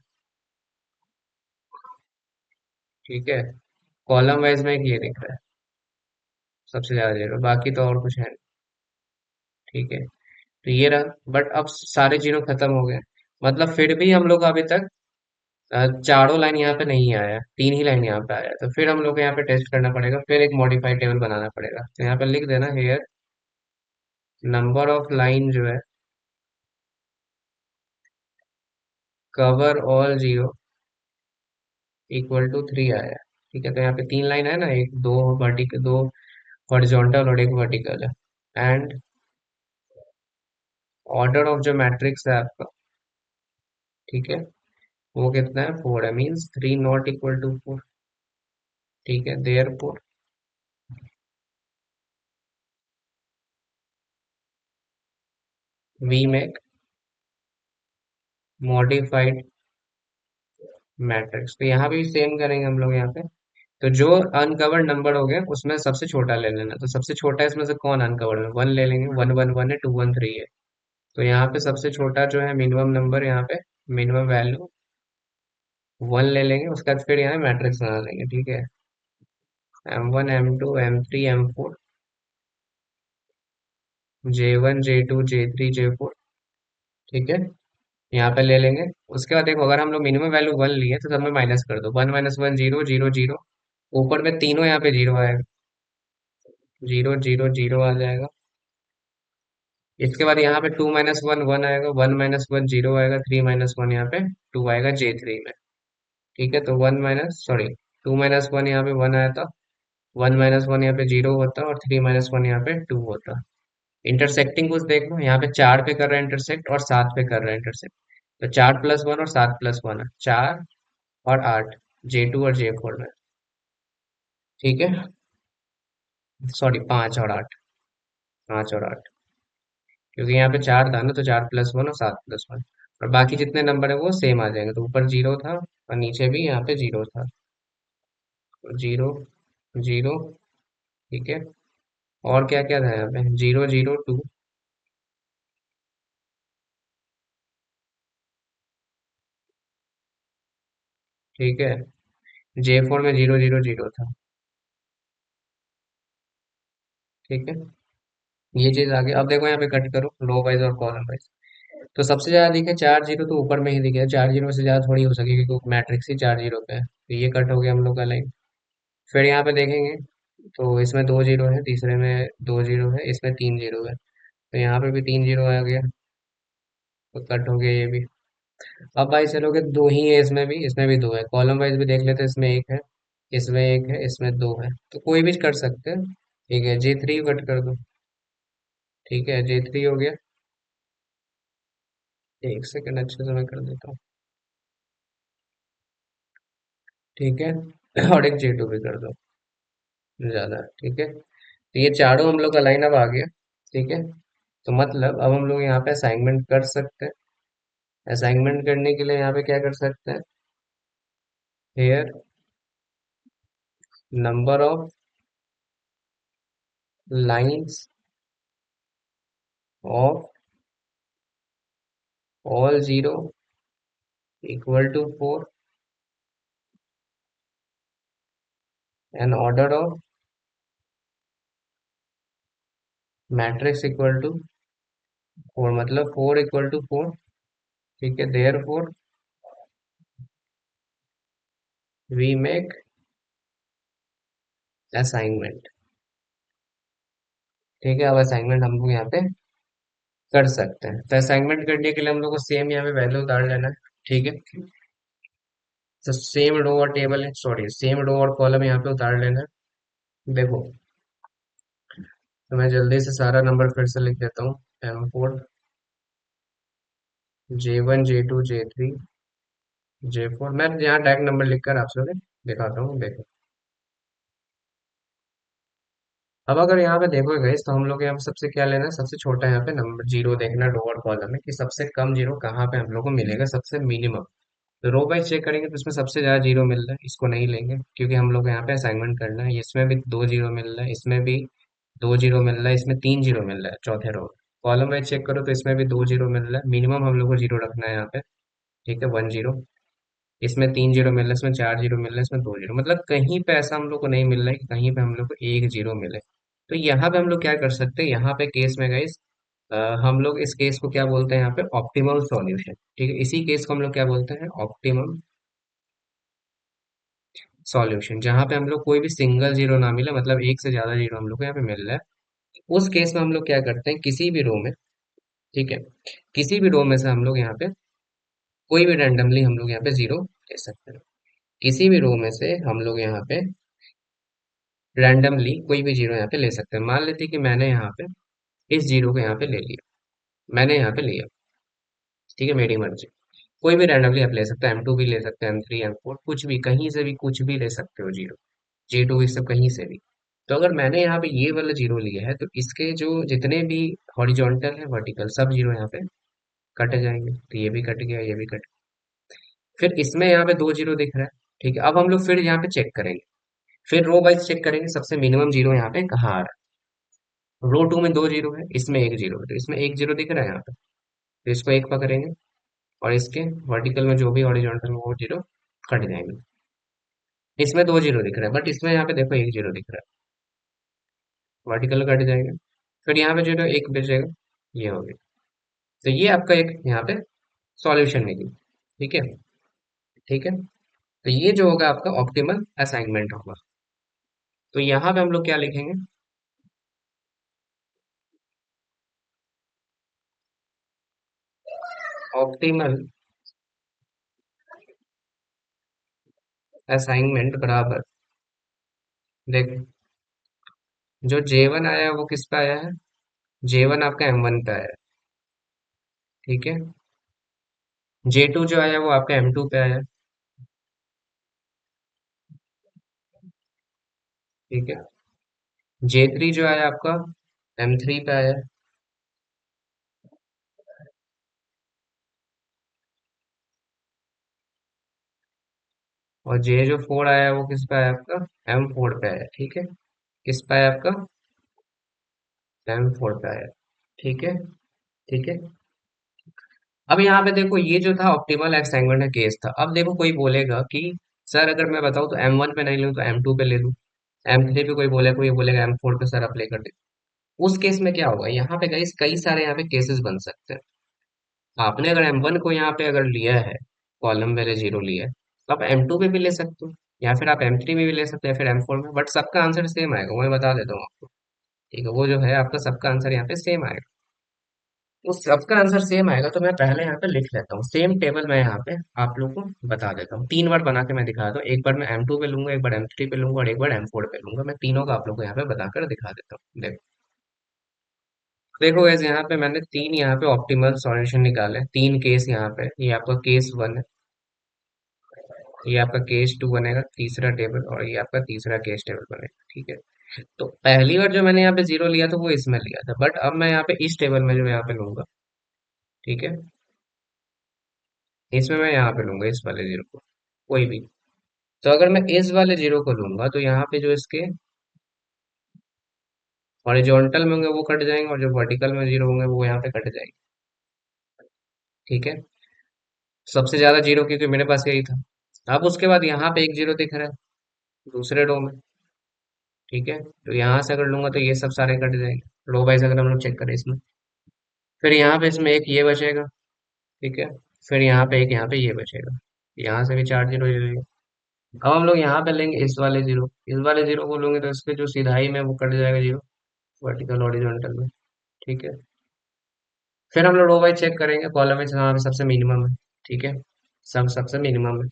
ठीक है, कॉलम वाइज में एक ये दिख रहा है सबसे ज्यादा जीरो, बाकी तो और कुछ है नहीं। ठीक है, तो ये रहा, बट अब सारे जीरो खत्म हो गए। मतलब फिर भी हम लोग अभी तक चारों लाइन यहाँ पे नहीं आया, तीन ही लाइन यहाँ पे आया, तो फिर हम लोग को यहाँ पे टेस्ट करना पड़ेगा, फिर एक मॉडिफाइड टेबल बनाना पड़ेगा। तो यहाँ पे लिख देना हेयर नंबर ऑफ लाइन जो है cover all zero equal to three आया। ठीक है, तो यहाँ पे तीन लाइन है ना, एक दो वर्टिकल, दो हॉरिजॉन्टल और एक वर्टिकल है। एंड ऑर्डर ऑफ जो मैट्रिक्स है आपका, ठीक है, वो कितना है, फोर है, means three not equal to four. ठीक है, therefore we make modified matrix. तो यहाँ भी सेम करेंगे हम लोग यहाँ पे। तो जो अनकवर्ड नंबर हो गया उसमें सबसे छोटा ले लेना, तो सबसे छोटा इसमें से कौन अनकवर्ड है, वन ले लेंगे, वन वन वन है, टू वन थ्री है। तो यहाँ पे सबसे छोटा जो है मिनिमम नंबर, यहाँ पे मिनिमम वैल्यू वन ले लेंगे, उसके बाद फिर यहाँ मैट्रिक्स बना लेंगे। ठीक है, M one M two M three M four, J one J two J three J four. ठीक है, यहाँ पे ले लेंगे। उसके बाद देखो, अगर हम लोग मिनिमम वैल्यू वन लिए तो सब में माइनस कर दो, one minus one zero, zero zero, ऊपर में तीनों यहाँ पे जीरो आएगा, जीरो जीरो जीरो आ जाएगा। इसके बाद यहाँ पे टू माइनस वन वन आएगा, वन माइनस वन जीरो आएगा, थ्री माइनस वन यहाँ पे टू आएगा जे थ्री में। ठीक है, तो one minus sorry two minus one यहाँ पे वन आया था, वन माइनस वन यहाँ पे जीरो होता, और थ्री माइनस वन यहाँ पे टू होता। इंटरसेक्टिंग कुछ देख लो, यहाँ पे चार पे कर रहा है इंटरसेक्ट और सात पे कर रहा है इंटरसेक्ट। तो चार प्लस वन और सात प्लस वन है चार, और आठ, जे टू और जे फोर में। ठीक है, सॉरी पाँच और आठ, पाँच और आठ, क्योंकि यहाँ पे चार था ना, तो चार प्लस वन और सात प्लस वन, और बाकी जितने नंबर है वो सेम आ जाएंगे। तो ऊपर जीरो था और नीचे भी यहाँ पे जीरो था, तो जीरो जीरो। ठीक है, और क्या क्या था यहाँ पे, जीरो जीरो टू। ठीक है, जे फोर में जीरो जीरो जीरो था। ठीक है, ये चीज आ गई। अब देखो यहाँ पे कट करो रो वाइज और कॉलम वाइज। तो सबसे ज्यादा दिखे चार जीरो, तो ऊपर में ही दिखे, चार जीरो से ज्यादा थोड़ी हो सकेगी क्योंकि मैट्रिक्स ही चार जीरो पे है। तो ये कट हो गया हम लोग का लाइन। फिर यहाँ पे देखेंगे, तो इसमें दो जीरो है, तीसरे में दो जीरो है, इसमें तीन जीरो है, तो यहाँ पे भी तीन जीरो आ गया, तो कट हो गया ये भी। अब भाई चलोगे, दो ही है इसमें भी दो है, कॉलम वाइज भी देख लेते हैं, इसमें एक है, इसमें एक है, इसमें दो है, तो कोई भी कर सकते हैं। ठीक है, जे थ्री कट कर दो। ठीक है, जे थ्री हो गया। एक सेकंड, अच्छे से मैं कर देता हूँ। ठीक है, और एक जे टू भी कर दो, ज्यादा। ठीक है, तो ये चारों हम लोग का लाइन अब आ गया। ठीक है, तो मतलब अब हम लोग यहाँ पे असाइनमेंट कर सकते हैं। असाइनमेंट करने के लिए यहाँ पे क्या कर सकते हैं, here number of lines of all zero equal to four, and order of matrix equal to four, मतलब फोर इक्वल टू फोर। ठीक है, therefore we make assignment. ठीक है, अब असाइनमेंट हम लोग यहाँ पे कर सकते हैं। तो असाइनमेंट करने के लिए हम लोग को सेम यहाँ पे वैल्यू उतार लेना है। ठीक है, तो सेम रो और टेबल है, सॉरी सेम रो और कॉलम यहाँ पे उतार लेना है। देखो, तो मैं जल्दी से सारा नंबर फिर से लिख देता हूँ, M four, J one J two J three J four. मैं यहाँ डायरेक्ट नंबर लिखकर आपसे दिखाता हूँ, देखो। अब अगर यहाँ पे देखोगे गाइस, तो हम लोग यहाँ पे सबसे क्या लेना है, सबसे छोटा यहाँ पे नंबर जीरो देखना रो और कॉलम में, कि सबसे कम जीरो कहाँ पे हम लोग को मिलेगा, सबसे मिनिमम। तो रो वाइज चेक करेंगे तो इसमें सबसे ज्यादा जीरो मिल रहा है, इसको नहीं लेंगे क्योंकि हम लोग को यहाँ पे असाइनमेंट करना है। इसमें भी दो जीरो मिल रहा है, इसमें भी दो जीरो मिल रहा है, इसमें तीन जीरो मिल रहा है चौथे रो। कॉलम वाइज चेक करो तो इसमें भी दो जीरो मिल रहा है, मिनिमम हम लोग को जीरो रखना है यहाँ पे। ठीक है, वन जीरो। इसमें तीन जीरो मिल रहा है, इसमें चार जीरो मिल रहा है, इसमें दो जीरो, मतलब कहीं पे ऐसा हम लोग को नहीं मिल रहा है कि कहीं पे हम लोग को एक जीरो मिले। तो यहाँ पे हम लोग क्या कर सकते हैं, यहाँ पे केस में गाइस हम लोग इस केस को क्या बोलते हैं यहाँ पे, ऑप्टिमल सॉल्यूशन। ठीक है, इसी केस को हम लोग क्या बोलते हैं, ऑप्टिमम सॉल्यूशन, जहाँ पे हम लोग कोई भी सिंगल जीरो ना मिले, मतलब एक से ज्यादा जीरो हम लोग को यहाँ पे मिल रहा है। उस केस में हम लोग क्या करते हैं, किसी भी रो में, ठीक है, किसी भी रो में से हम लोग यहाँ पे कोई भी रैंडमली हम लोग यहाँ पे जीरो ले सकते हैं। किसी भी रो में से हम लोग यहाँ पे रैंडमली कोई भी जीरो यहाँ पे ले सकते हैं। मान लेते हैं कि मैंने यहाँ पे इस जीरो को यहाँ पे ले लिया, मैंने यहाँ पे लिया, ठीक है, मेरी मर्जी। कोई भी रैंडमली आप ले सकते हैं, M2 भी ले सकते हैं, M3, M4, कुछ भी, कहीं से भी कुछ भी ले सकते हो जीरो, J2 ये सब कहीं से भी। तो अगर मैंने यहाँ पे ये वाला जीरो लिया है तो इसके जो जितने भी हॉरिजॉन्टल है, वर्टिकल, सब जीरो यहाँ पे कट जाएंगे। तो ये भी कट गया, ये भी कट गया। फिर इसमें यहाँ पे दो जीरो दिख रहा है। ठीक है, अब हम लोग फिर यहाँ पे चेक करेंगे, फिर रो वाइज चेक करेंगे सबसे मिनिमम जीरो यहाँ पे कहाँ आ रहा है। रो टू में दो जीरो है, इसमें एक जीरो है, तो इसमें एक जीरो दिख रहा है यहाँ पे, तो इसको एक पकड़ेंगे और इसके वर्टिकल में जो भी हॉरिजॉन्टल में वो जीरो कट जाएंगे। इसमें दो जीरो दिख रहा है, बट इसमें यहाँ पे देखो एक जीरो दिख रहा है, वर्टिकल कट जाएंगे। फिर यहाँ पे जीरो एक बचेगा, ये हो गया। तो ये आपका एक यहाँ पे सॉल्यूशन निकली। ठीक है, ठीक है। तो ये जो होगा आपका ऑप्टिमल असाइनमेंट होगा। तो यहाँ पे हम लोग क्या लिखेंगे, ऑप्टिमल असाइनमेंट बराबर, देख, जो J1 आया है वो किस पे आया है, J1 आपका M1 पे आया है। ठीक है, J2 जो आया है वो आपका M2 पे आया है। ठीक है, J3 जो आया आपका M3 पे आया है। और J जो 4 आया है वो किस पे आया है आपका, M4 पे आया है। ठीक है, किस पे आया आपका, M4 पे आया है। ठीक है, ठीक है। अब यहाँ पे देखो ये जो था ऑप्टिमल असाइनमेंट का केस था। अब देखो कोई बोलेगा कि सर अगर मैं बताऊँ तो M1 पे नहीं लूँ तो M2 पे ले लूँ, M3 पे कोई बोलेगा, कोई बोलेगा M4 पे सर अप्लाई कर दे। उस केस में क्या होगा, यहाँ पे गाइस कई सारे यहाँ पे केसेस बन सकते हैं। आपने अगर M1 को यहाँ पे अगर लिया है, कॉलम वाले जीरो लिया है, तो आप M2 पे भी ले सकते हो, या फिर आप M3 में भी ले सकते हो, या फिर M4 में, बट सबका आंसर सेम आएगा, वो मैं बता देता हूँ आपको। ठीक है, वो जो है आपका सबका आंसर यहाँ पे सेम आएगा। उस सबका आंसर सेम आएगा तो मैं पहले यहाँ पे लिख लेता हूँ, सेम टेबल मैं यहाँ पे आप लोग को बता देता हूँ, तीन बार बना के मैं दिखा दूँ। एक बार मैं M2 पे लूंगा, एक बार M3 पे लूंगा और एक बार M4 पे लूंगा। मैं तीनों का आप लोग को यहाँ पे बताकर दिखा देता हूँ। देखो, देखो गैस, यहाँ पे मैंने तीन यहाँ पे ऑप्टिमल सॉल्यूशन निकाले, तीन केस यहाँ पे। ये आपका केस वन है, ये आपका केस टू बनेगा तीसरा टेबल, और ये आपका तीसरा केस टेबल बनेगा। ठीक है, तो पहली बार जो मैंने यहाँ पे जीरो लिया था वो इसमें लिया था, बट अब मैं यहाँ पे इस टेबल में जो यहाँ पे लूंगा, ठीक है, इसमें मैं यहाँ पे लूंगा इस वाले जीरो को, कोई भी। तो अगर मैं इस वाले जीरो को लूंगा तो यहाँ पे जो इसके हॉरिजॉन्टल में होंगे वो कट जाएंगे, और जो वर्टिकल में जीरो होंगे वो यहाँ पे कट जाएंगे। ठीक है, सबसे ज्यादा जीरो क्योंकि मेरे पास यही था। अब उसके बाद यहाँ पे एक जीरो दिख रहा है दूसरे रो में। ठीक है, तो यहाँ से अगर लूंगा तो ये सब सारे कट जाएंगे, रो वाइज अगर हम लोग चेक करें इसमें। फिर यहाँ पे इसमें एक ये बचेगा। ठीक है, फिर यहाँ पे एक, यहाँ पे ये बचेगा, यहाँ से भी चार जीरो ले लेंगे। अब हम लोग यहाँ पे लेंगे इस वाले जीरो, इस वाले जीरो को लेंगे तो इसके जो सिधाई में वो कट जाएगा जीरो, वर्टिकल हॉरिजॉन्टल में। ठीक है, फिर हम लोग रो वाइज चेक करेंगे, कॉलम में जहाँ पे सबसे मिनिमम है। ठीक है, सब सबसे मिनिमम है।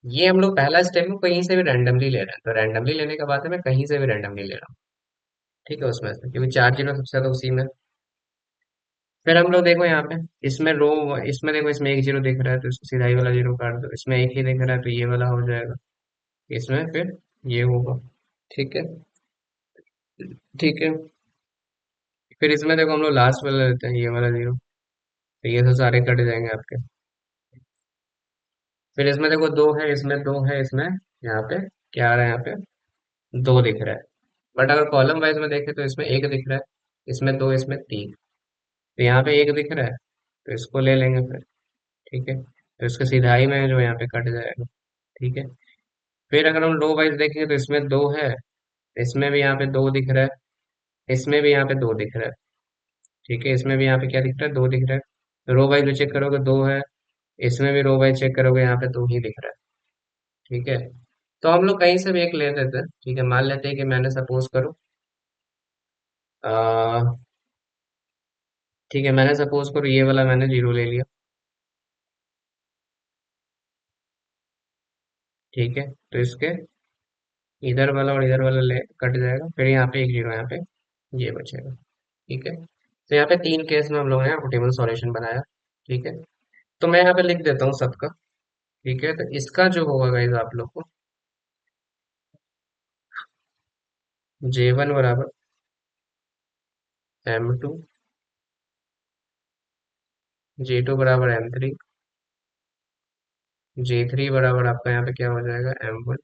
ये हम लोग पहला स्टेप में कहीं से भी रैंडमली ले रहे हैं, तो रैंडमली लेने का बात है, मैं कहीं से भी रैंडमली ले रहा हूँ। ठीक है, उसमें से क्योंकि चार जीरो सबसे ज्यादा उसी में। फिर हम लोग देखो यहाँ पे, इसमें रो, इसमें देखो इसमें एक जीरो दिख रहा है तो इसको सीधा ही वाला जीरो काट दो, इसमें एक ही दिख रहा है तो ये वाला हो जाएगा, इसमें फिर ये होगा। ठीक है, ठीक है। फिर इसमें देखो हम लोग लास्ट वाला लेते हैं, ये वाला जीरो, तो ये तो सारे कट जाएंगे आपके। फिर इसमें देखो दो है, इसमें दो है, इसमें यहाँ पे क्या आ रहा है, यहाँ पे दो दिख रहा है। बट अगर कॉलम वाइज में देखें तो इसमें एक दिख रहा है, इसमें दो, इसमें तीन। तो यहाँ पे एक दिख रहा है, तो इसको ले लेंगे फिर। ठीक है, तो इसके सीधाई में है जो यहाँ पे कट जाएगा। ठीक है, फिर अगर हम रो वाइज देखेंगे तो इसमें दो है, इसमें भी यहाँ पे दो दिख रहा है, इसमें भी यहाँ पे दो दिख रहा है। ठीक है, इसमें भी यहाँ पे क्या दिख रहा है, दो दिख रहा है। रो वाइज भी चेक करोगे दो है, इसमें भी रो वाइज चेक करोगे यहाँ पे दो ही दिख रहा है। ठीक है, तो हम लोग कहीं से भी एक ले लेते हैं। ठीक है, मान लेते हैं कि मैंने सपोज करो आ, ठीक है, मैंने सपोज करो ये वाला मैंने जीरो ले लिया। ठीक है, तो इसके इधर वाला और इधर वाला ले कट जाएगा, फिर यहाँ पे एक जीरो, यहाँ पे ये बचेगा। ठीक है, तो यहाँ पे तीन केस में हम लोगों ने ऑप्टिमल सॉल्यूशन बनाया। ठीक है, तो मैं यहाँ पे लिख देता हूँ सबका। ठीक है, तो इसका जो होगा गाइस आप लोग को J1 बराबर M2, J2 बराबर M3, J3 बराबर आपका यहाँ पे क्या हो जाएगा M1,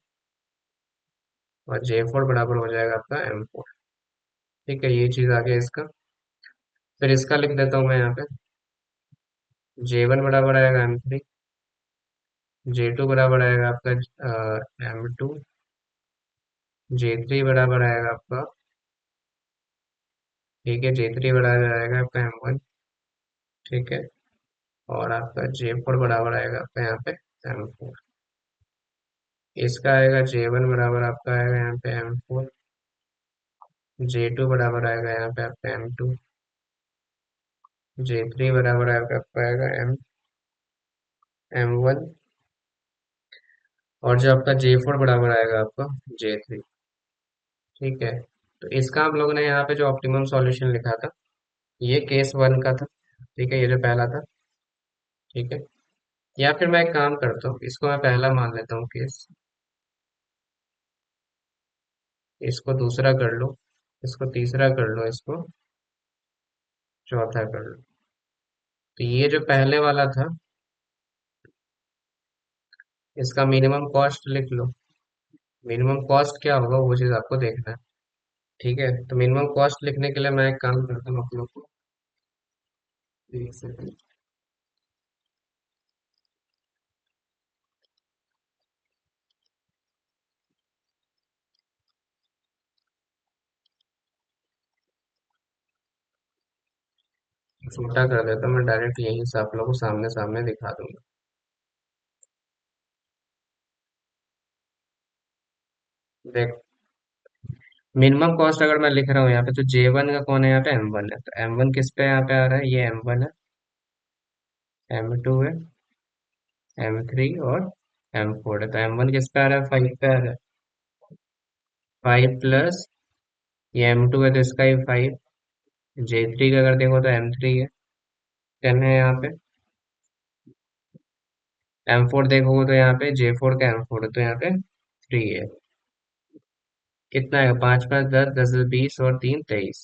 और J4 बराबर हो जाएगा आपका M4। ठीक है, ये चीज आ गया इसका। फिर इसका लिख देता हूँ मैं यहाँ पे J1 बराबर आएगा M3, J2 बराबर आएगा आपका M2, J3 बराबर आएगा आपका, ठीक है, J3 बराबर आएगा आपका M1। ठीक है, और आपका J4 बराबर आएगा आपका यहाँ पे M4। इसका आएगा J1 बराबर आपका आएगा यहाँ पे M4, J2 बराबर आएगा यहाँ पे आपका M2, J3 बराबर आपका आएगा M1, और जो आपका J4 बराबर आएगा आपका J3। ठीक है, तो इसका हम लोगों ने यहाँ पे जो ऑप्टिमम सॉल्यूशन लिखा था, ये केस वन का था। ठीक है, ये जो पहला था। ठीक है, या फिर मैं एक काम करता हूँ, इसको मैं पहला मान लेता हूँ केस, इसको दूसरा कर लो, इसको तीसरा कर लो, इसको चौथा कर लो। तो ये जो पहले वाला था, इसका मिनिमम कॉस्ट लिख लो। मिनिमम कॉस्ट क्या होगा वो चीज आपको देखना है। ठीक है, तो मिनिमम कॉस्ट लिखने के लिए मैं एक काम करता हूँ आप लोग को, एक सेकंड छोटा कर देता हूँ, मैं डायरेक्ट यहीं से आप लोगों को सामने सामने दिखा दूंगा। देख, मिनिमम कॉस्ट अगर मैं लिख रहा हूँ यहाँ पे, तो J1 का कौन है यहाँ पे, M1 है। तो M1 किस पे यहाँ पे आ रहा है, ये M1 है, M2 है, M3 और M4 है। तो M1 किस पे आ रहा है, 5 पे आ रहा है। 5 प्लस ये M2 है, तो इसका ही 5। J3 का अगर देखो तो M3 है, 10 है यहाँ पे। M4 देखोगे तो यहाँ पे J4 का M4 है, तो यहाँ पे 3 है। कितना है, 5 5 10, 10 20 और 3 23।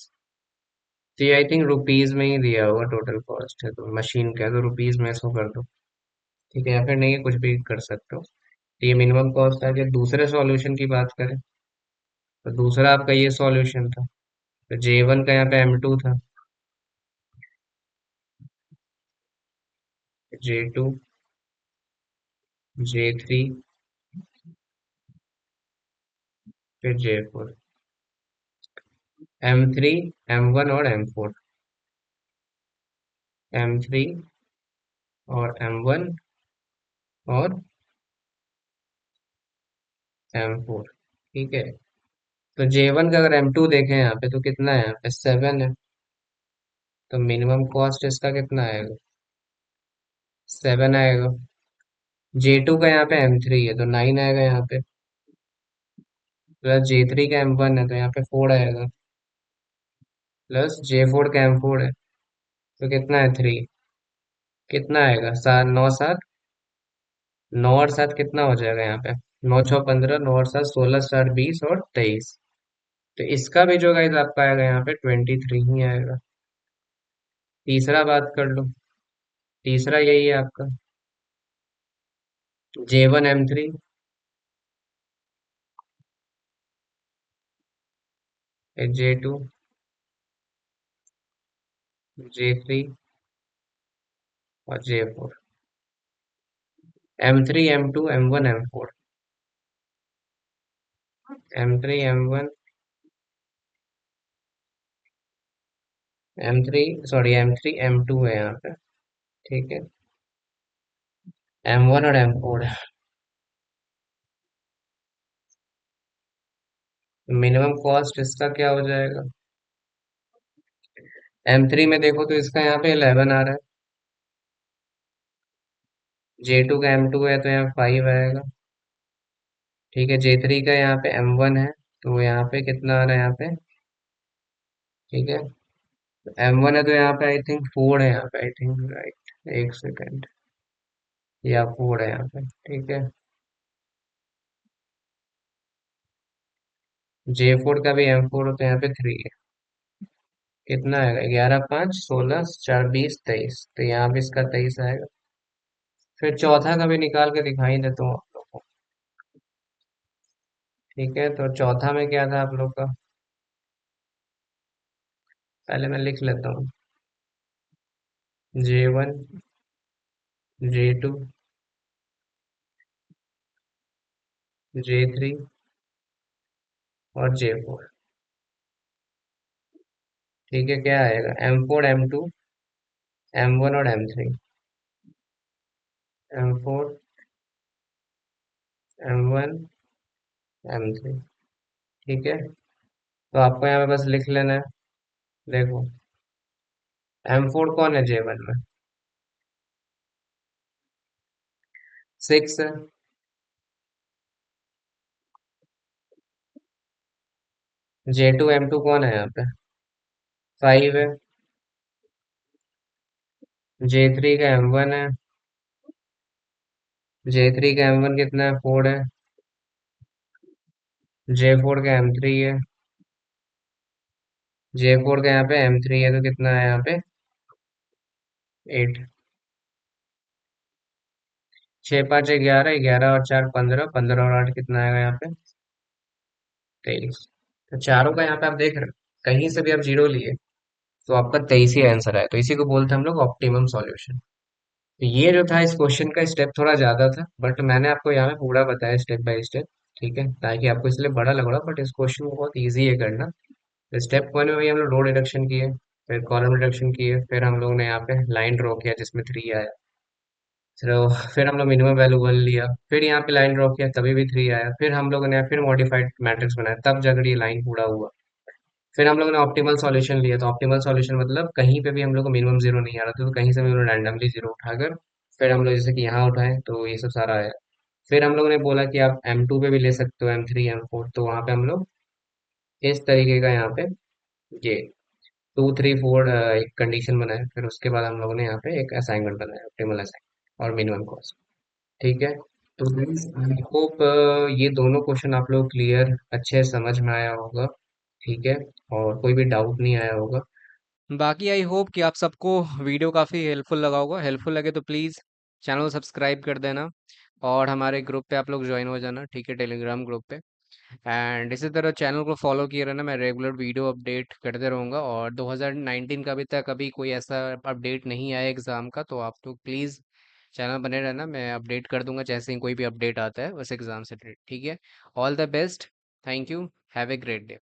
तो ये आई थिंक रुपीज में ही दिया होगा, टोटल कॉस्ट है तो मशीन का है, तो रुपीज में इसको कर दो। ठीक है, या फिर नहीं है, कुछ भी कर सकते हो। तो ये मिनिमम कॉस्ट आ गया। दूसरे सॉल्यूशन की बात करें, तो दूसरा आपका ये सॉल्यूशन था। तो J1 का यहाँ पे M2 था, J2, J3, फिर J4, M3, M1 और M4, M3 और M1 और M4। ठीक है, तो J1 का अगर M2 देखें यहाँ पे, तो कितना है, यहाँ पे 7 है। तो मिनिमम कॉस्ट इसका कितना आएगा, 7 आएगा। J2 का यहाँ पे M3 है, तो 9 आएगा यहाँ पे। प्लस J3 का M1 है, तो यहाँ पे 4 आएगा। प्लस J4 का M4 है, तो कितना है, 3। कितना आएगा, 7 9 7, 9 और 7 कितना हो जाएगा यहाँ पे, 9 6 15, 9 और 7 16 7 20 और 23। तो इसका भी जो गाइस आपका आएगा यहाँ पे 23 ही आएगा। तीसरा बात कर लो, तीसरा यही है आपका। J1 M3, J2, J3 और J4। M3 M2 M1 M4। M3 M1 M3, sorry M3 M2 है यहाँ पे। ठीक है। M1 और M4 है। मिनिमम कॉस्ट इसका क्या हो जाएगा? M3 में देखो तो इसका यहाँ पे 11 आ रहा है। J2 का M2 है तो यहाँ 5 आएगा। ठीक है। J3 का यहाँ पे M1 है तो यहाँ पे कितना आ रहा है यहाँ पे? ठीक है। M1 है तो यहाँ पे आई थिंक 4 है, यहाँ पे आई थिंक, राइट, एक सेकेंड, या 4 है यहाँ पे। ठीक है। J4 का भी M4 हो तो यहाँ पे 3 है। कितना आएगा? 11 5 16 4 20 23, तो यहाँ पे इसका 23 आएगा। फिर चौथा का भी निकाल के दिखाई देता हूँ आप लोग को। ठीक है। तो चौथा में क्या था आप लोग का? पहले मैं लिख लेता हूँ। J1, J2, J3 और J4। ठीक है। क्या आएगा? M4 M2 M1 और M3। M4 M1 M3। ठीक है। तो आपको यहाँ पे बस लिख लेना है। देखो, M4 कौन है J1 में? 6 है। J2 M2 कौन है यहाँ पे? 5 है। J3 का M1 है। J3 का M1 कितना है? 4 है। J4 का M3 है। J4 का यहाँ पे M3 है तो कितना है यहाँ पे? 8। 6 5 11, 11 और 4 15, 15 और 8 कितना आएगा यहाँ पे? 23। तो चारों का यहाँ पे आप देख रहे हो, कहीं से भी आप जीरो लिए तो आपका 23 ही आंसर आए, तो इसी को बोलते हैं हम लोग ऑप्टिमम सॉल्यूशन। तो ये जो था, इस क्वेश्चन का स्टेप थोड़ा ज्यादा था, बट मैंने आपको यहाँ पे पूरा बताया स्टेप बाय स्टेप। ठीक है, ताकि आपको इसलिए बड़ा लग रहा, बट इस क्वेश्चन को बहुत ईजी है करना। स्टेप 1 में भी हम लोग रो डिडक्शन किए, फिर कॉलम डिडक्शन किए, फिर हम लोग ने यहाँ पे लाइन ड्रॉ किया जिसमें 3 आया। तो फिर हम लोग मिनिमम वैल्यू 1 लिया, फिर यहाँ पे लाइन ड्रॉ किया तभी भी 3 आया, फिर हम लोगों ने फिर मॉडिफाइड मैट्रिक्स बनाया तब जाकर ये लाइन पूरा हुआ। फिर हम लोगों ने ऑप्टिमल सॉल्यूशन लिया, तो ऑप्टिमल सॉल्यूशन मतलब कहीं पे भी हम लोग को मिनिमम जीरो नहीं आ रहा था, तो कहीं से भी हम लोग रैंडमली जीरो उठाकर फिर हम लोग जैसे कि यहाँ उठाए तो ये सब सारा आया। फिर हम लोगों ने बोला कि आप M2 पे भी ले सकते हो, M3 M4, तो वहाँ पे हम लोग इस तरीके का यहाँ पे ये 2 3 4 एक कंडीशन बनाया, फिर उसके बाद हम लोगों ने यहाँ पे एक असाइनमेंट बनाया, ऑप्टिमल असाइनमेंट और मिनिमम कॉस्ट। ठीक है। तो आई होप ये दोनों क्वेश्चन आप लोग क्लियर अच्छे से समझ में आया होगा। ठीक है। और कोई भी डाउट नहीं आया होगा। बाकी आई होप कि आप सबको वीडियो काफ़ी हेल्पफुल लगा होगा। हेल्पफुल लगे तो प्लीज़ चैनल को सब्सक्राइब कर देना और हमारे ग्रुप पे आप लोग ज्वाइन हो जाना। ठीक है, टेलीग्राम ग्रुप पे। एंड इसी तरह चैनल को फॉलो किए रहना, मैं रेगुलर वीडियो अपडेट करते रहूँगा। और 2019 का अभी तक अभी कोई ऐसा अपडेट नहीं आया एग्ज़ाम का, तो आप लोग प्लीज़ चैनल बने रहना, मैं अपडेट कर दूंगा जैसे ही कोई भी अपडेट आता है उस एग्ज़ाम से रिलेटेड। ठीक है। All the best. Thank you. Have a great day.